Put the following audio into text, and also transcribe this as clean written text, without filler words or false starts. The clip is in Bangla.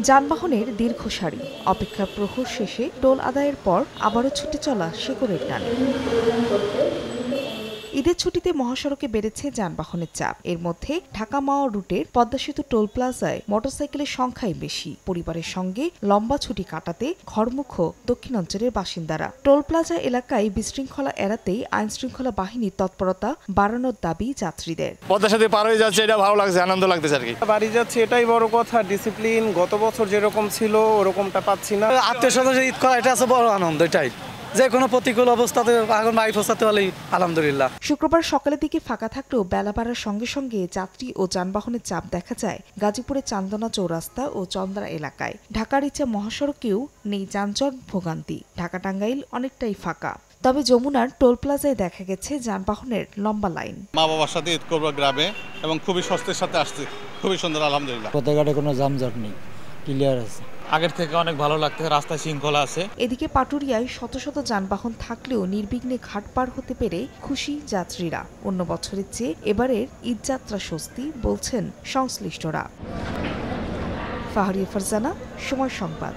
যানবাহনের দীর্ঘ সারি, অপেক্ষার প্রহর শেষে টোল আদায়ের পর আবারও ছুটে চলা শেকড়ের টানে। ঈদের ছুটিতে মহাসড়কে বেড়েছে যানবাহনের চাপ। এর মধ্যে ঢাকা মাওয়া রুটের পদ্মা সেতু টোল প্লাজায় মোটরসাইকেলের সংখ্যাই বেশি। পরিবারের সঙ্গে লম্বা ছুটি কাটাতে ঘরমুখ দক্ষিণাঞ্চলের বাসিন্দারা। টোল প্লাজা এলাকায় বিশৃঙ্খলা এড়াতেই আইনশৃঙ্খলা বাহিনীর তৎপরতা বাড়ানোর দাবি যাত্রীদের। পদ্মার সাথে পার হয়ে যাচ্ছে, এটা ভালো লাগছে, আনন্দ লাগতেছে আর কি। বাড়ি যাচ্ছে এটাই বড় কথা। ডিসিপ্লিন গত বছর যেরকম ছিল ওরকমটা পাচ্ছি না। আত্মীয় স্বজন ঈদ করা এটা আছে বড় আনন্দ। এটাই যে কোনো প্রতিকূল অবস্থাতে আগুন মাই ফসাতে হলেই আলহামদুলিল্লাহ। শুক্রবার সকালের দিকে ফাঁকা থাকলেও বেলা বাড়ার সঙ্গে সঙ্গে যাত্রী ও যানবাহনের চাপ দেখা যায় গাজীপুরের চান্দনা চৌরাস্তা ও চন্দ্রা এলাকায়। ঢাকার ইচ্ছা মহাসড়কেও নেই যানজট ভোগান্তি। ঢাকা টাঙ্গাইল অনেকটাই ফাঁকা। তবে যমুনার টোল প্লাজায় দেখা গেছে যানবাহনের লম্বা লাইন। মা বাবার সাথে ঈদ করবো গ্রামে এবং খুবই স্বস্তির সাথে আসছে, খুবই সুন্দর আলহামদুলিল্লাহ। পথঘাটে কোনো যানজট নেই, ক্লিয়ার আছে। আগের থেকে অনেক ভালো লাগতেছে, রাস্তায় শৃঙ্খলা আছে। এদিকে পাটুরিয়ায় শত শত যানবাহন থাকলেও নির্বিঘ্নে ঘাট পার হতে পেরে খুশি যাত্রীরা। অন্য বছরের চেয়ে এবারের ঈদযাত্রা স্বস্তি বলছেন সংশ্লিষ্টরা। ফাহরিয়া ফারজানা, সময় সংবাদ।